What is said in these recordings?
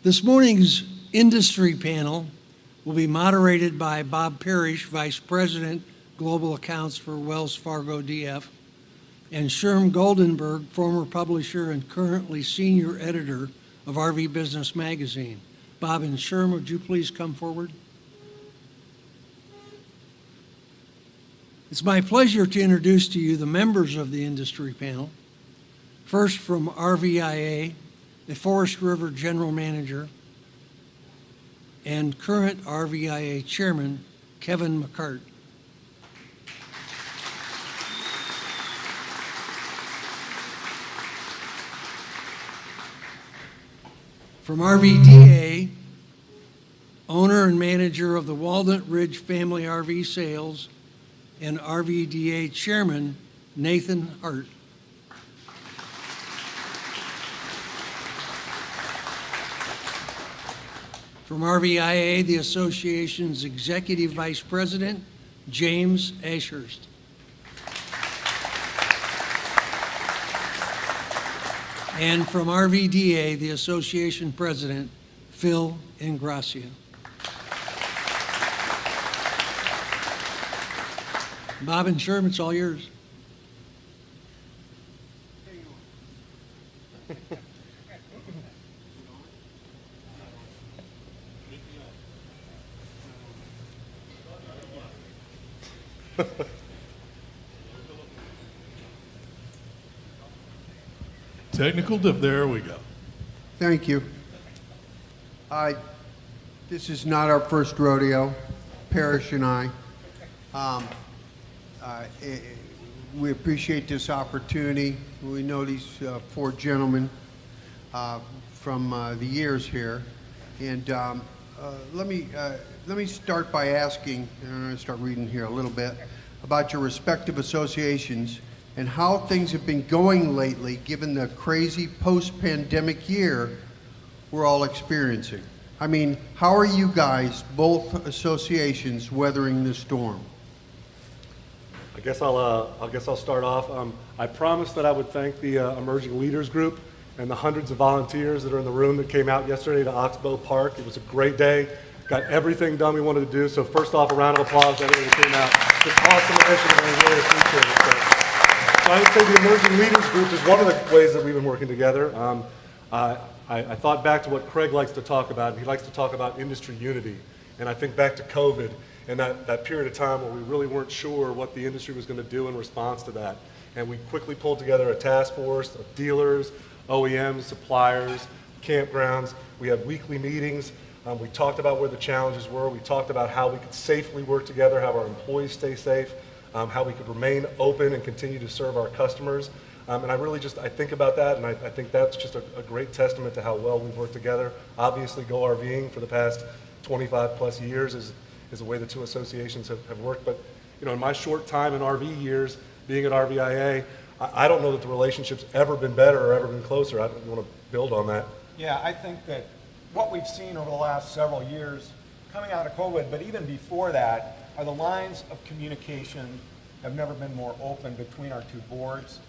This morning's industry panel will be moderated by Bob Parish, Vice President, Global Accounts for Wells Fargo DF, and Sherm Goldenberg, former publisher and currently senior editor of RVBusiness magazine. Bob and Sherm, would you please come forward? It's my pleasure to introduce to you the members of the industry panel. First, from RVIA, the Forest River General Manager and current RVIA Chairman, Kevin McArt. From RVDA, owner and manager of the Walnut Ridge Family RV Sales and RVDA Chairman, Nathan Hart. From RVIA, the association's Executive Vice President, James Ashurst. And from RVDA, the association president, Phil Ingrassia. Bob and Sherm, it's all yours. Technical dip, there we go. Thank you. This is not our first rodeo, Parish and I. We appreciate this opportunity. We know these four gentlemen from the years here. And let me start by asking, and I'm going to start reading here a little bit, about your respective associations and how things have been going lately given the crazy post-pandemic year we're all experiencing. I mean, how are you guys, both associations, weathering the storm? I guess I'll start off. I promised that I would thank the Emerging Leaders Group and the hundreds of volunteers that are in the room that came out yesterday to Oxbow Park. It was a great day. Got everything done we wanted to do. So first off, a round of applause to everybody that came out. It's an awesome initiative, and we really appreciate it. So I would say the Emerging Leaders Group is one of the ways that we've been working together. I thought back to what Craig likes to talk about, and he likes to talk about industry unity. And I think back to COVID and that period of time where we really weren't sure what the industry was going to do in response to that. And we quickly pulled together a task force of dealers, OEMs, suppliers, campgrounds. We had weekly meetings. We talked about where the challenges were. We talked about how we could safely work together, how our employees stay safe, how we could remain open and continue to serve our customers. And I think about that, and I think that's just a great testament to how well we've worked together. Obviously, Go RVing for the past 25 plus years is the way the two associations have worked. But in my short time in RV years, being at RVIA, I don't know that the relationship's ever been better or ever been closer. I don't want to build on that. Yeah, I think that what we've seen over the last several years, coming out of COVID, but even before that, are the lines of communication have never been more open between our two boards.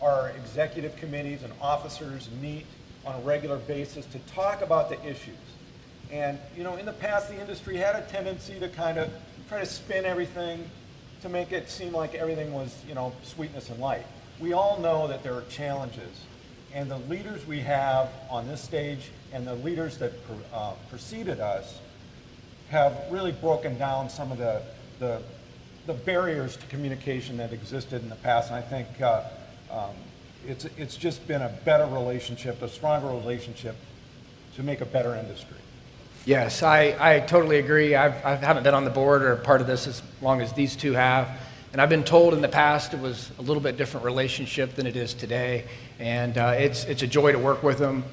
Our executive committees and officers meet on a regular basis to talk about the issues. And in the past, the industry had a tendency to kind of try to spin everything to make it seem like everything was, sweetness and light. We all know that there are challenges, and the leaders we have on this stage and the leaders that preceded us have really broken down some of the barriers to communication that existed in the past. And I think it's just been a better relationship, a stronger relationship to make a better industry. Yes, I totally agree. I haven't been on the board or part of this as long as these two have. And I've been told in the past it was a little bit different relationship than it is today. And it's a joy to work with them,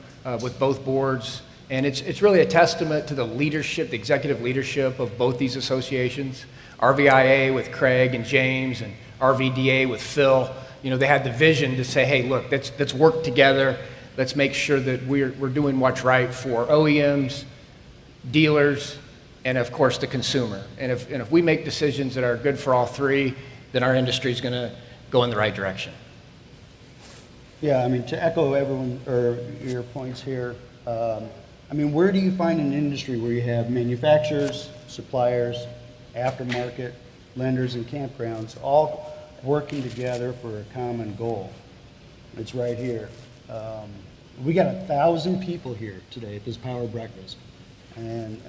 with both boards. And it's really a testament to the leadership, the executive leadership of both these associations. RVIA with Craig and James, and RVDA with Phil. They had the vision to say, hey, look, let's work together. Let's make sure that we're doing what's right for OEMs, dealers, and of course the consumer. And if we make decisions that are good for all three, then our industry is going to go in the right direction. Yeah, I mean, to echo everyone or your points here, I mean, where do you find an industry where you have manufacturers, suppliers, aftermarket, lenders, and campgrounds all working together for a common goal? It's right here. We got 1,000 people here today at this power breakfast, and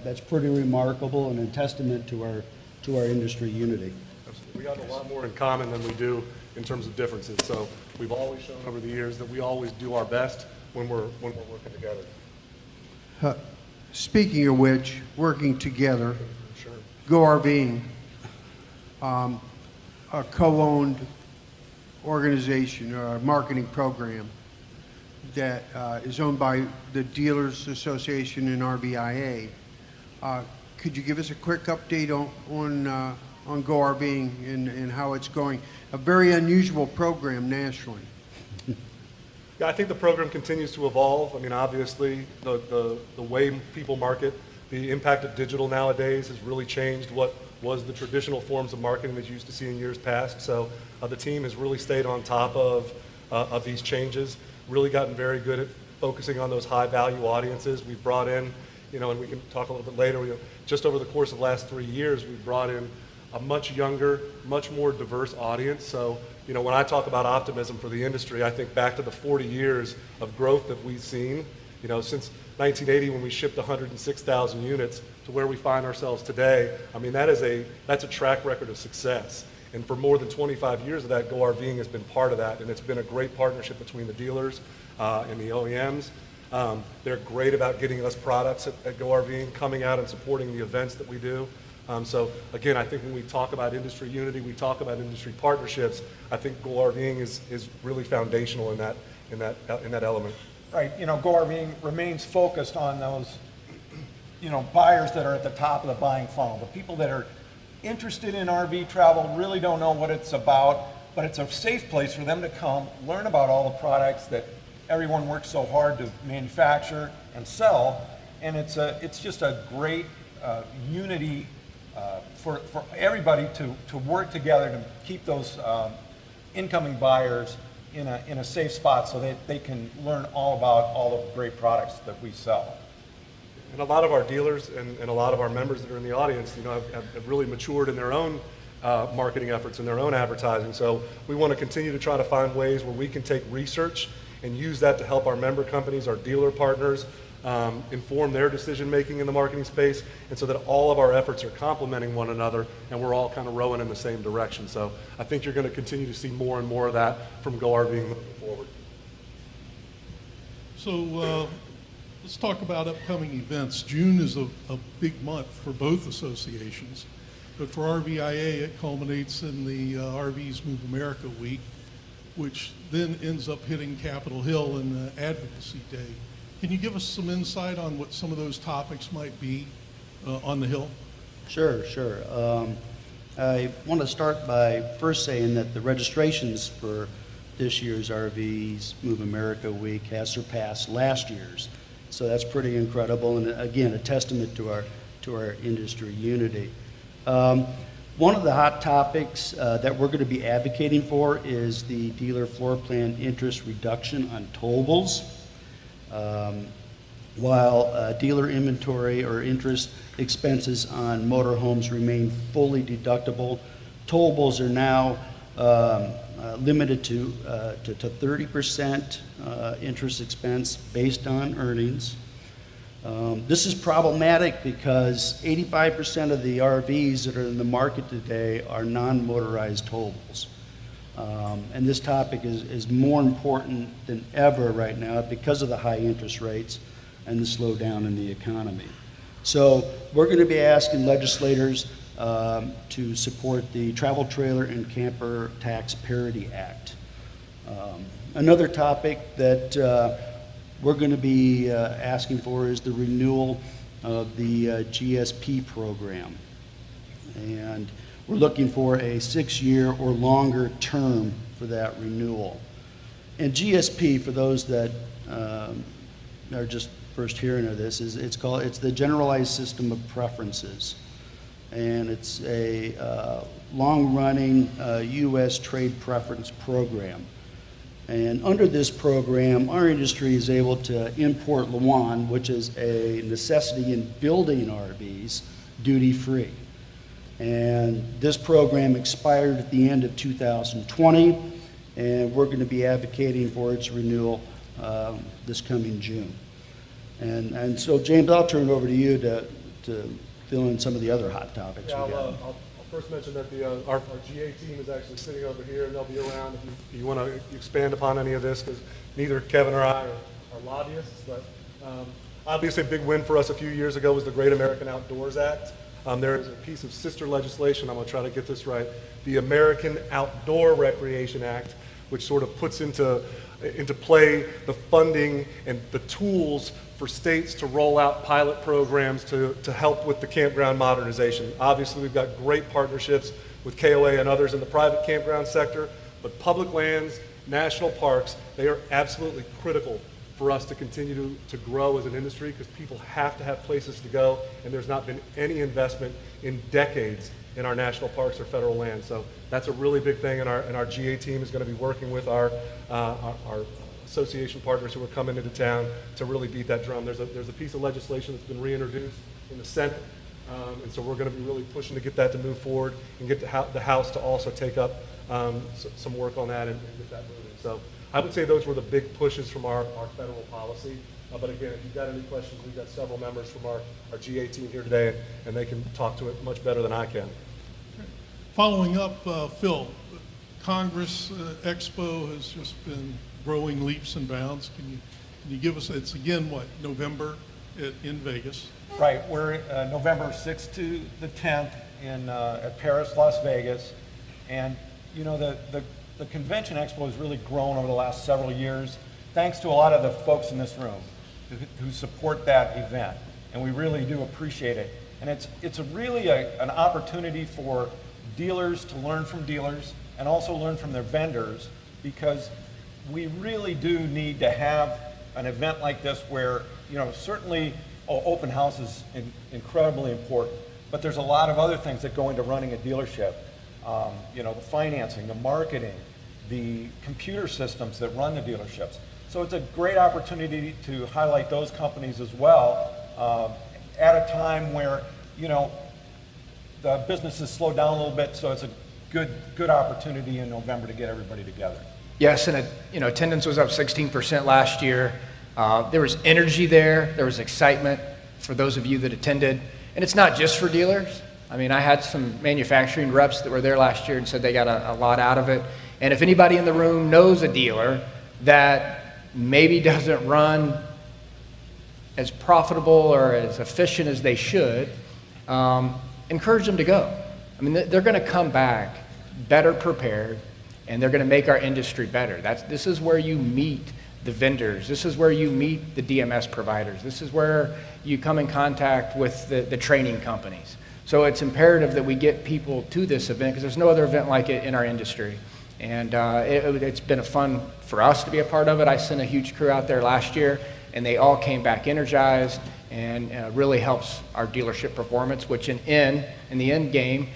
that's pretty remarkable and a testament to our industry unity. We have a lot more in common than we do in terms of differences. So we've always shown over the years that we always do our best when we're working together. Speaking of which, working together, Sure. Go RVing, a co-owned organization, or a marketing program that is owned by the Dealers Association and RVIA. Could you give us a quick update on Go RVing and how it's going? A very unusual program nationally. Yeah, I think the program continues to evolve. I mean, obviously, the way people market, the impact of digital nowadays has really changed what was the traditional forms of marketing that you used to see in years past. So the team has really stayed on top of these changes, really gotten very good at focusing on those high-value audiences. We've brought in, and we can talk a little bit later, just over the course of the last 3 years, we've brought in a much younger, much more diverse audience. So, when I talk about optimism for the industry, I think back to the 40 years of growth that we've seen, since 1980 when we shipped 106,000 units to where we find ourselves today. I mean, that's a track record of success. And for more than 25 years of that, Go RVing has been part of that, and it's been a great partnership between the dealers and the OEMs. They're great about getting us products at Go RVing, coming out and supporting the events that we do. So again, I think when we talk about industry unity, we talk about industry partnerships. I think Go RVing is really foundational in that element. Right, Go RVing remains focused on those, buyers that are at the top of the buying funnel. The people that are interested in RV travel really don't know what it's about, but it's a safe place for them to come, learn about all the products that everyone works so hard to manufacture and sell, and it's just a great unity for everybody to work together to keep those incoming buyers in a safe spot so that they can learn all about all the great products that we sell. And a lot of our dealers and a lot of our members that are in the audience, have really matured in their own marketing efforts and their own advertising. So we want to continue to try to find ways where we can take research and use that to help our member companies, our dealer partners, inform their decision making in the marketing space, and so that all of our efforts are complementing one another and we're all kind of rowing in the same direction. So I think you're going to continue to see more and more of that from Go RVing moving forward. So let's talk about upcoming events. June is a big month for both associations, but for RVIA it culminates in the RVs Move America Week, which then ends up hitting Capitol Hill in Advocacy Day. Can you give us some insight on what some of those topics might be on the Hill? Sure. I want to start by first saying that the registrations for this year's RVs Move America Week has surpassed last year's. So that's pretty incredible, and again, a testament to our industry unity. One of the hot topics that we're going to be advocating for is the dealer floor plan interest reduction on towables. While dealer inventory or interest expenses on motorhomes remain fully deductible, towables are now limited to 30% interest expense based on earnings. This is problematic because 85% of the RVs that are in the market today are non-motorized towables. And this topic is more important than ever right now because of the high interest rates and the slowdown in the economy. So we're going to be asking legislators to support the Travel Trailer and Camper Tax Parity Act. Another topic that we're going to be asking for is the renewal of the GSP program. And we're looking for a 6-year or longer term for that renewal. And GSP, for those that are just first hearing of this, it's the Generalized System of Preferences. And it's a long-running U.S. trade preference program. And under this program, our industry is able to import Luan, which is a necessity in building RVs, duty-free. And this program expired at the end of 2020, and we're going to be advocating for its renewal this coming June. And so, James, I'll turn it over to you to fill in some of the other hot topics Yeah, we got. I'll first mention that our GA team is actually sitting over here, and they'll be around if you want to expand upon any of this, because neither Kevin or I are lobbyists. But obviously, a big win for us a few years ago was the Great American Outdoors Act. There is a piece of sister legislation, I'm going to try to get this right, the American Outdoor Recreation Act, which sort of puts into play the funding and the tools for states to roll out pilot programs to help with the campground modernization. Obviously, we've got great partnerships with KOA and others in the private campground sector, but public lands, national parks, they are absolutely critical for us to continue to grow as an industry, because people have to have places to go, and there's not been any investment in decades in our national parks or federal lands. So that's a really big thing, and our GA team is going to be working with our association partners who are coming into town to really beat that drum. There's a piece of legislation that's been reintroduced in the Senate, and so we're going to be really pushing to get that to move forward and get the House to also take up some work on that and get that moving. So I would say those were the big pushes from our federal policy. But again, if you've got any questions, we've got several members from our GA team here today, and they can talk to it much better than I can. Following up, Phil, Congress Expo has just been growing leaps and bounds. Can you give us, it's again, what, November in Vegas? Right, we're November 6th to the 10th at Paris, Las Vegas. And, you know, the Convention Expo has really grown over the last several years, thanks to a lot of the folks in this room who support that event. And we really do appreciate it. And it's really an opportunity for dealers to learn from dealers and also learn from their vendors, because we really do need to have an event like this where, you know, certainly open house is incredibly important, but there's a lot of other things that go into running a dealership. You know, the financing, the marketing, the computer systems that run the dealerships. So it's a great opportunity to highlight those companies as well at a time where, you know, the business has slowed down a little bit, so it's a good opportunity in November to get everybody together. Yes, and you know, attendance was up 16% last year. There was energy there was excitement for those of you that attended. And it's not just for dealers. I mean, I had some manufacturing reps that were there last year and said they got a lot out of it. And if anybody in the room knows a dealer that maybe doesn't run as profitable or as efficient as they should, encourage them to go. I mean, they're going to come back better prepared, and they're going to make our industry better. This is where you meet the vendors. This is where you meet the DMS providers. This is where you come in contact with the training companies. So it's imperative that we get people to this event, because there's no other event like it in our industry. And it's been a fun for us to be a part of it. I sent a huge crew out there last year, and they all came back energized, and really helps our dealership performance, which in the end game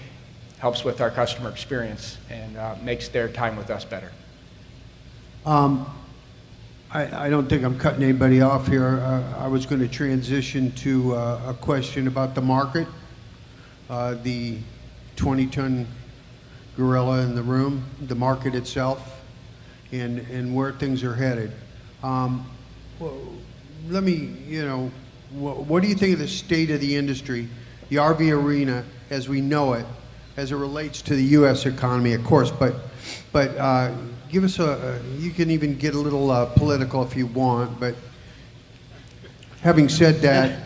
helps with our customer experience and makes their time with us better. I don't think I'm cutting anybody off here. I was going to transition to a question about the market, the 20-ton gorilla in the room, the market itself, and where things are headed. Well, let me, you know, what do you think of the state of the industry, the RV arena as we know it, as it relates to the U.S. economy, of course, but give us you can even get a little political if you want, but having said that,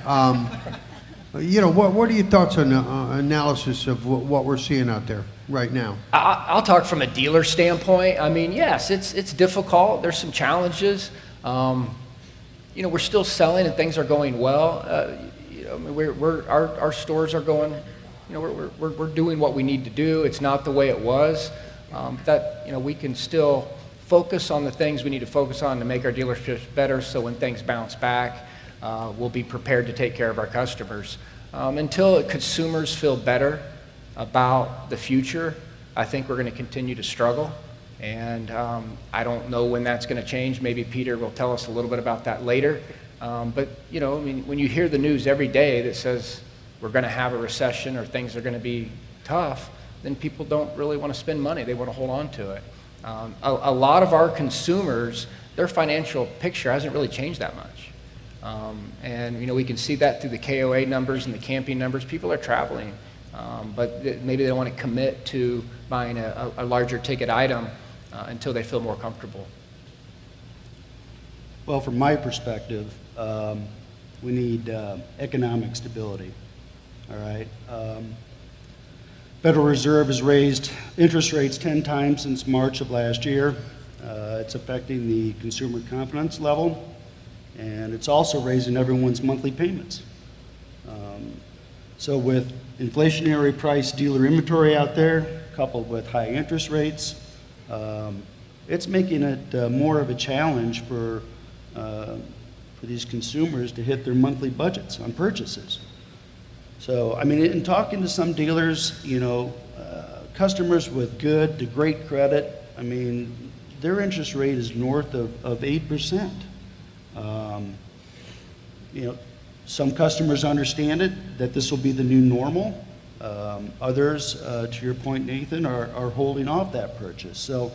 you know, what are your thoughts on analysis of what we're seeing out there right now? I'll talk from a dealer standpoint. I mean, yes, it's difficult. There's some challenges. You know, we're still selling and things are going well. You know, I mean, our stores are going. You know, we're doing what we need to do. It's not the way it was. That, you know, we can still focus on the things we need to focus on to make our dealerships better, so when things bounce back, we'll be prepared to take care of our customers. Until consumers feel better about the future, I think we're going to continue to struggle. And I don't know when that's going to change. Maybe Peter will tell us a little bit about that later. But, you know, I mean, when you hear the news every day that says we're going to have a recession or things are going to be tough, then people don't really want to spend money. They want to hold on to it. A lot of our consumers, their financial picture hasn't really changed that much. And, you know, we can see that through the KOA numbers and the camping numbers. People are traveling, but maybe they don't want to commit to buying a larger ticket item until they feel more comfortable. Well, from my perspective, we need economic stability, all right? Federal Reserve has raised interest rates 10 times since March of last year. It's affecting the consumer confidence level, and it's also raising everyone's monthly payments. So with inflationary price dealer inventory out there, coupled with high interest rates, it's making it more of a challenge for these consumers to hit their monthly budgets on purchases. So, I mean, in talking to some dealers, you know, customers with good to great credit, I mean, their interest rate is north of 8%. You know, some customers understand it, that this will be the new normal. Others, to your point, Nathan, are holding off that purchase. So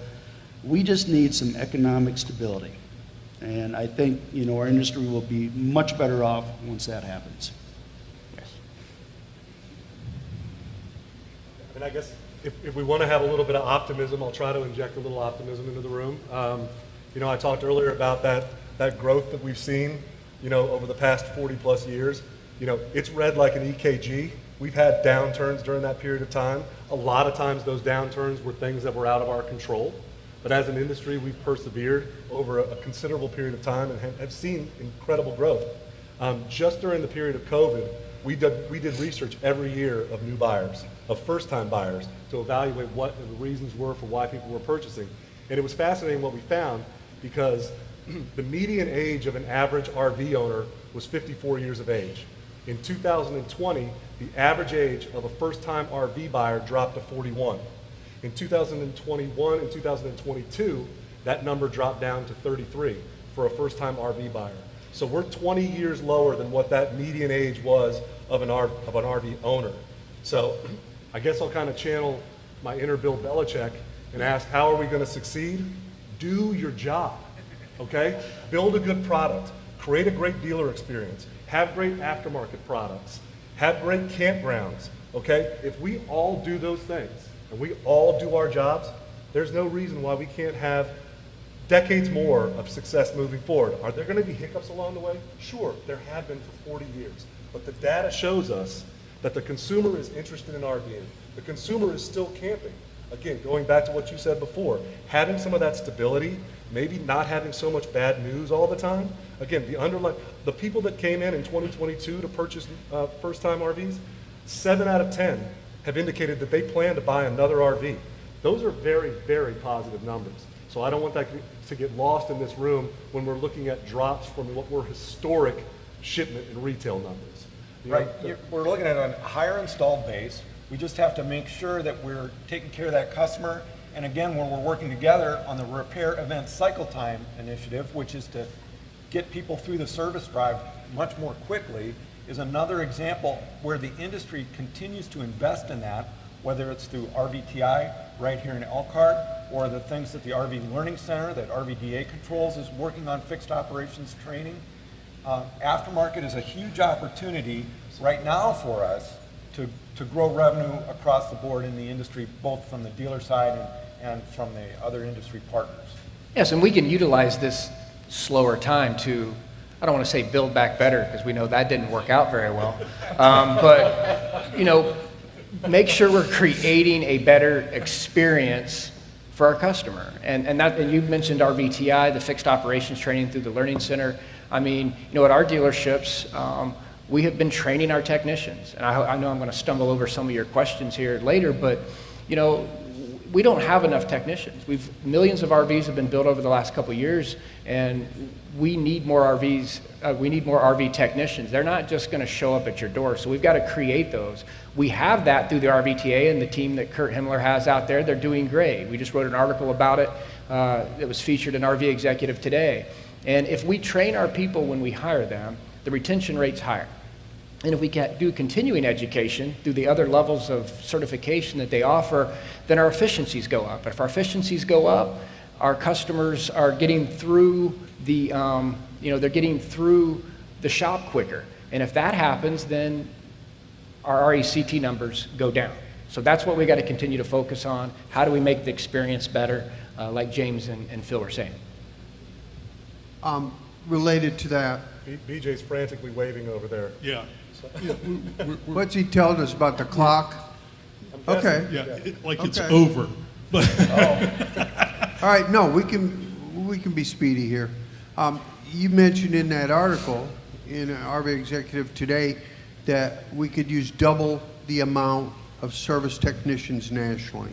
we just need some economic stability. And I think, you know, our industry will be much better off once that happens. And I guess if we want to have a little bit of optimism, I'll try to inject a little optimism into the room. You know, I talked earlier about that growth that we've seen, you know, over the past 40 plus years. You know, it's read like an EKG. We've had downturns during that period of time. A lot of times those downturns were things that were out of our control. But as an industry, we've persevered over a considerable period of time and have seen incredible growth. Just during the period of COVID, we did research every year of new buyers, of first-time buyers, to evaluate what the reasons were for why people were purchasing. And it was fascinating what we found, because the median age of an average RV owner was 54 years of age. In 2020, the average age of a first-time RV buyer dropped to 41. In 2021 and 2022, that number dropped down to 33 for a first-time RV buyer. So we're 20 years lower than what that median age was of an RV owner. So I guess I'll kind of channel my inner Bill Belichick and ask, how are we going to succeed? Do your job, okay? Build a good product, create a great dealer experience, have great aftermarket products, have great campgrounds, okay? If we all do those things and we all do our jobs, there's no reason why we can't have decades more of success moving forward. Are there going to be hiccups along the way? Sure, there have been for 40 years. But the data shows us that the consumer is interested in RVing. The consumer is still camping. Again, going back to what you said before, having some of that stability, maybe not having so much bad news all the time. Again, the people that came in 2022 to purchase first-time RVs, 7 out of 10 have indicated that they plan to buy another RV. Those are very, very positive numbers. So I don't want that to get lost in this room when we're looking at drops from what were historic shipment and retail numbers. Right, we're looking at a higher installed base. We just have to make sure that we're taking care of that customer. And again, when we're working together on the repair event cycle time initiative, which is to get people through the service drive much more quickly, is another example where the industry continues to invest in that, whether it's through RVTI right here in Elkhart, or the things that the RV Learning Center that RVDA controls is working on fixed operations training. Aftermarket is a huge opportunity right now for us to grow revenue across the board in the industry, both from the dealer side and from the other industry partners. Yes, and we can utilize this slower time to, I don't want to say build back better, because we know that didn't work out very well, but, you know, make sure we're creating a better experience for our customer. And you mentioned RVTI, the fixed operations training through the Learning Center. I mean, you know, at our dealerships, we have been training our technicians. And I know I'm going to stumble over some of your questions here later, but, you know, we don't have enough technicians. Millions of RVs have been built over the last couple of years, And we need more RVs, we need more RV technicians. They're not just going to show up at your door, so we've got to create those. We have that through the RVTA and the team that Kurt Himmler has out there. They're doing great. We just wrote an article about it. It was featured in RV Executive today. And if we train our people when we hire them, the retention rate's higher. And if we can do continuing education through the other levels of certification that they offer, then our efficiencies go up. If our efficiencies go up, our customers are getting through the, they're getting through the shop quicker. And if that happens, then our RECT numbers go down. So that's what we got to continue to focus on. How do we make the experience better, like James and Phil were saying? Related to that, BJ's frantically waving over there. Yeah. what's he telling us about the clock? Okay. Yeah, like it's Okay. over. But All right, no, we can be speedy here. You mentioned in that article in RV Executive today that we could use double the amount of service technicians nationally.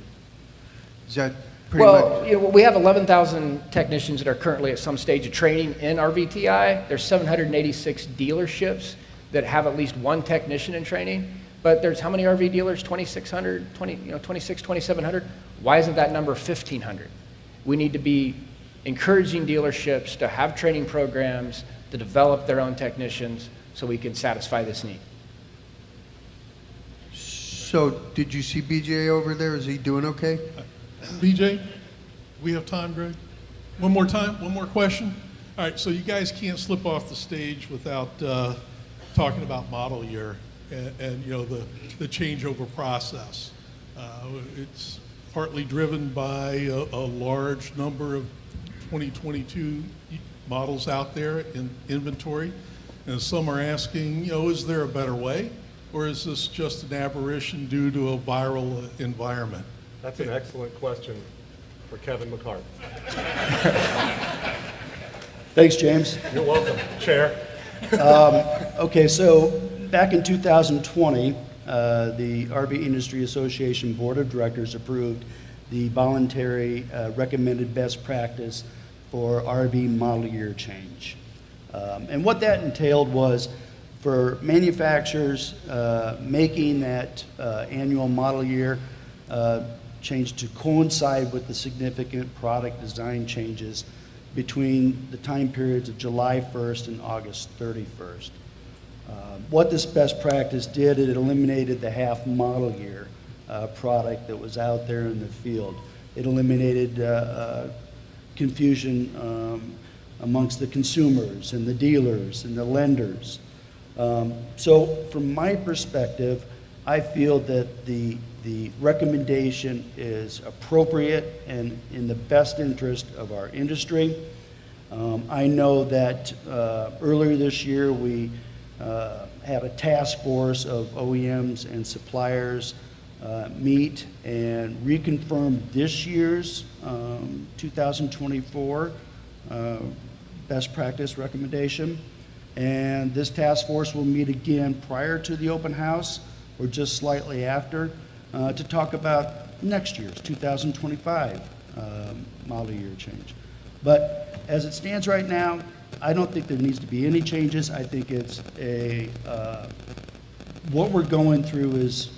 Is that pretty much? We have 11,000 technicians that are currently at some stage of training in RVTI. There's 786 dealerships that have at least one technician in training. But there's how many RV dealers? 2,600, 2,700? Why isn't that number 1,500? We need to be encouraging dealerships to have training programs, to develop their own technicians so we can satisfy this need. So did you see BJ over there? Is he doing okay? BJ, we have time, Greg? One more time? One more question? All right, so you guys can't slip off the stage without talking about model year and the changeover process. It's partly driven by a large number of 2022 models out there in inventory. And some are asking, is there a better way? Or is this just an aberration due to a viral environment? That's an excellent question for Kevin McArt. Thanks, James. You're welcome, Chair. Okay, so back in 2020, the RV Industry Association Board of Directors approved the voluntary recommended best practice for RV model year change. And what that entailed was for manufacturers making that annual model year change to coincide with the significant product design changes between the time periods of July 1st and August 31st. What this best practice did, it eliminated the half model year product that was out there in the field. It eliminated confusion amongst the consumers and the dealers and the lenders. So from my perspective, I feel that the recommendation is appropriate and in the best interest of our industry. I know that earlier this year we had a task force of OEMs and suppliers meet and reconfirm this year's 2024 best practice recommendation. And this task force will meet again prior to the open house or just slightly after to talk about next year's 2025 model year change. But as it stands right now, I don't think there needs to be any changes. I think it's what we're going through is,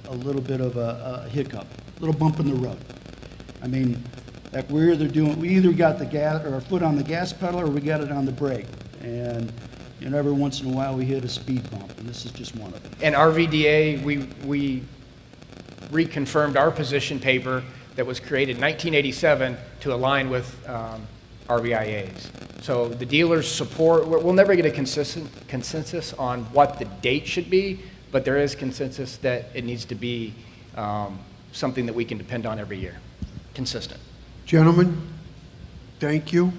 a little bit of a hiccup, a little bump in the road. I mean, like we either got the gas or our foot on the gas pedal or we got it on the brake. And every once in a while we hit a speed bump, and this is just one of them. And RVDA, we reconfirmed our position paper that was created in 1987 to align with RVIA's. So the dealers support, we'll never get a consensus on what the date should be, but there is consensus that it needs to be something that we can depend on every year, consistent. Gentlemen, thank you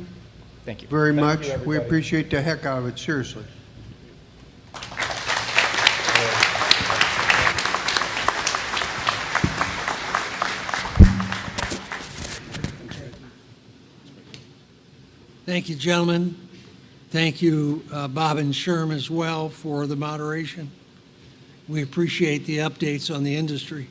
Thank you. very much. you, We everybody. appreciate the heck out of it, seriously. Thank you, gentlemen. Thank you, Bob and Sherm as well for the moderation. We appreciate the updates on the industry.